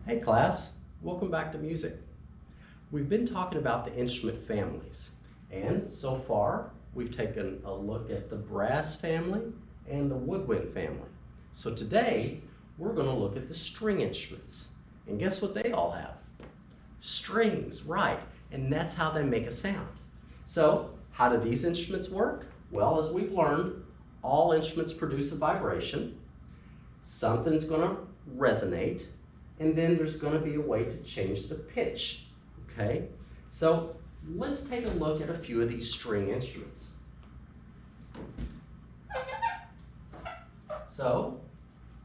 Hey class, welcome back to music. We've been talking about the instrument families, and so far we've taken a look at the brass family and the woodwind family. So today we're going to look at the string instruments, and guess what they all have? Strings, right, and that's how they make a sound. So how do these instruments work? Well, as we've learned, all instruments produce a vibration. Something's going to resonate, and then there's going to be a way to change the pitch, okay? So let's take a look at a few of these string instruments. So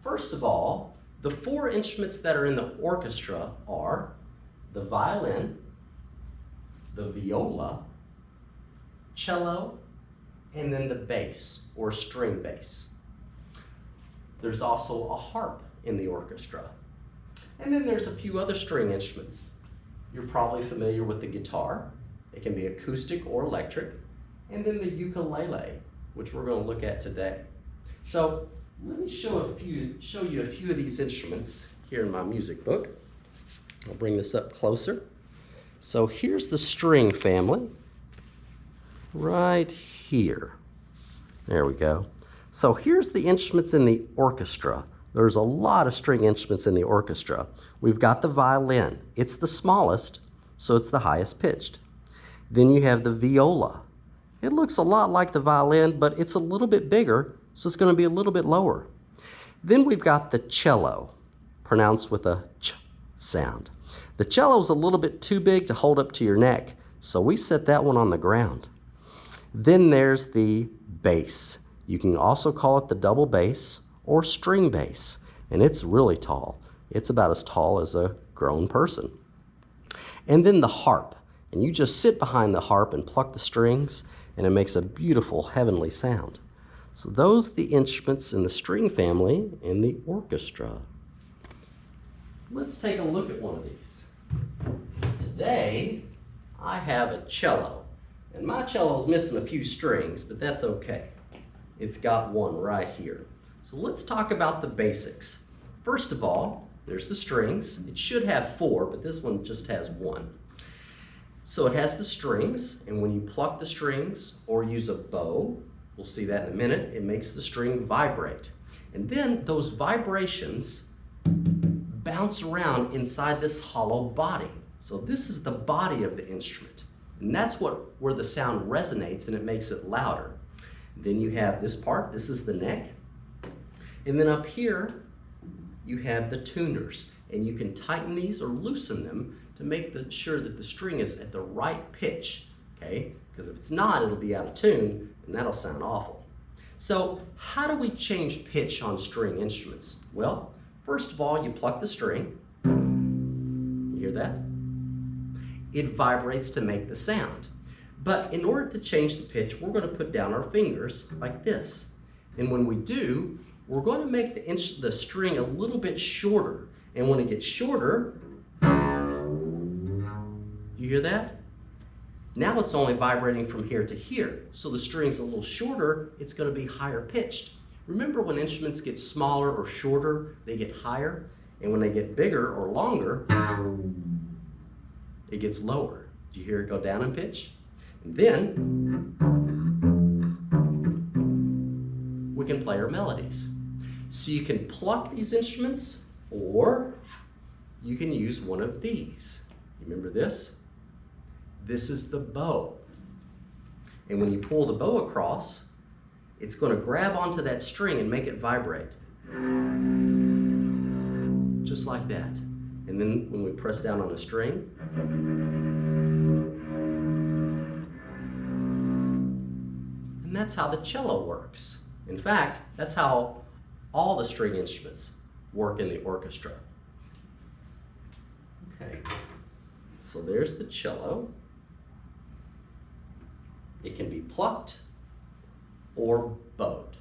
first of all, the four instruments that are in the orchestra are the violin, the viola, cello, and then the bass or string bass. There's also a harp in the orchestra. And then there's a few other string instruments. You're probably familiar with the guitar. It can be acoustic or electric. And then the ukulele, which we're going to look at today. So let me show you a few of these instruments here in my music book. I'll bring this up closer. So here's the string family right here. There we go. So here's the instruments in the orchestra. There's a lot of string instruments in the orchestra. We've got the violin. It's the smallest, so it's the highest pitched. Then you have the viola. It looks a lot like the violin, but it's a little bit bigger, so it's going to be a little bit lower. Then we've got the cello, pronounced with a ch sound. The cello is a little bit too big to hold up to your neck, so we set that one on the ground. Then there's the bass. You can also call it the double bass or string bass, and it's really tall. It's about as tall as a grown person. And then the harp, and you just sit behind the harp and pluck the strings, and it makes a beautiful heavenly sound. So those are the instruments in the string family in the orchestra. Let's take a look at one of these. Today, I have a cello, and my cello's missing a few strings, but that's okay. It's got one right here. So let's talk about the basics. First of all, there's the strings. It should have four, but this one just has one. So it has the strings, and when you pluck the strings or use a bow, we'll see that in a minute, it makes the string vibrate. And then those vibrations bounce around inside this hollow body. So this is the body of the instrument. And that's where the sound resonates and it makes it louder. Then you have this part, this is the neck. And then up here, you have the tuners. And you can tighten these or loosen them to make sure that the string is at the right pitch, okay? Because if it's not, it'll be out of tune, and that'll sound awful. So how do we change pitch on string instruments? Well, first of all, you pluck the string. You hear that? It vibrates to make the sound. But in order to change the pitch, we're going to put down our fingers like this. And when we do, we're going to make the string a little bit shorter. And when it gets shorter, you hear that? Now it's only vibrating from here to here. So the string's a little shorter, it's going to be higher pitched. Remember when instruments get smaller or shorter, they get higher? And when they get bigger or longer, it gets lower. Do you hear it go down in pitch? And then we can play our melodies. So you can pluck these instruments, or you can use one of these. You remember this? This is the bow. And when you pull the bow across, it's going to grab onto that string and make it vibrate. Just like that. And then when we press down on a string, and that's how the cello works. In fact, that's how all the string instruments work in the orchestra. Okay, so there's the cello. It can be plucked or bowed.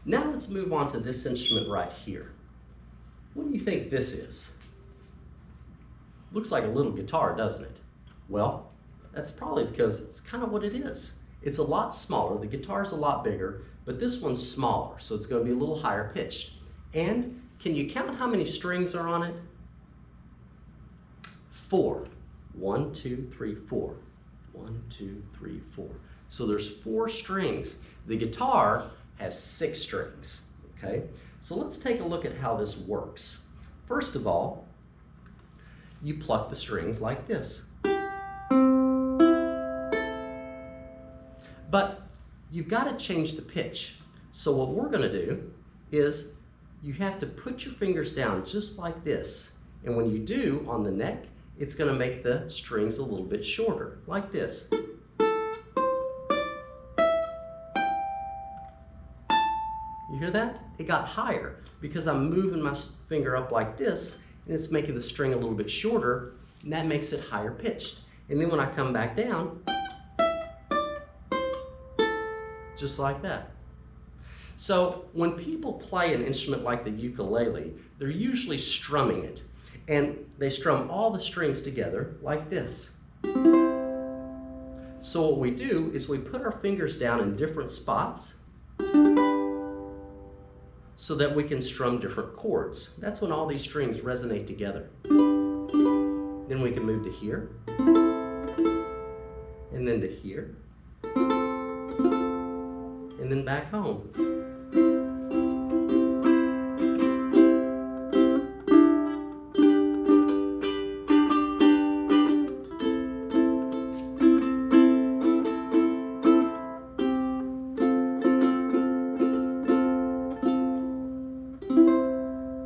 Now let's move on to this instrument right here. What do you think this is? Looks like a little guitar, doesn't it? Well, that's probably because it's kind of what it is. It's a lot smaller, the guitar's a lot bigger, but this one's smaller, so it's going to be a little higher pitched. And can you count how many strings are on it? 4. 1, 2, 3, 4. 1, 2, 3, 4. So there's 4 strings. The guitar has 6 strings, okay? So let's take a look at how this works. First of all, you pluck the strings like this. But you've got to change the pitch. So what we're going to do is you have to put your fingers down just like this. And when you do, on the neck, it's going to make the strings a little bit shorter, like this. You hear that? It got higher because I'm moving my finger up like this, and it's making the string a little bit shorter, and that makes it higher pitched. And then when I come back down, just like that. So when people play an instrument like the ukulele, they're usually strumming it. And they strum all the strings together like this. So what we do is we put our fingers down in different spots so that we can strum different chords. That's when all these strings resonate together. Then we can move to here, and then to here, and then back home.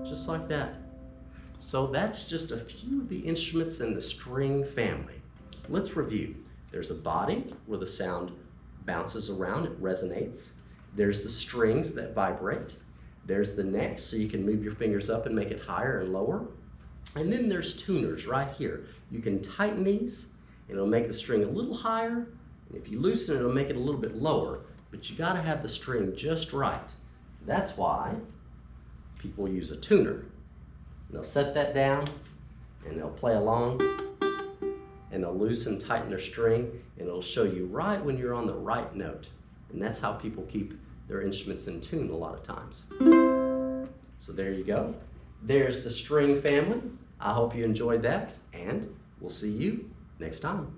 Just like that. So that's just a few of the instruments in the string family. Let's review. There's a body where the sound bounces around, it resonates. There's the strings that vibrate. There's the neck, so you can move your fingers up and make it higher and lower. And then there's tuners right here. You can tighten these, and it'll make the string a little higher. And if you loosen it, it'll make it a little bit lower. But you gotta have the string just right. That's why people use a tuner. They'll set that down, and they'll play along, and they'll loosen, tighten their string, and it'll show you right when you're on the right note. And that's how people keep their instruments in tune a lot of times. So there you go. There's the string family. I hope you enjoyed that, and we'll see you next time.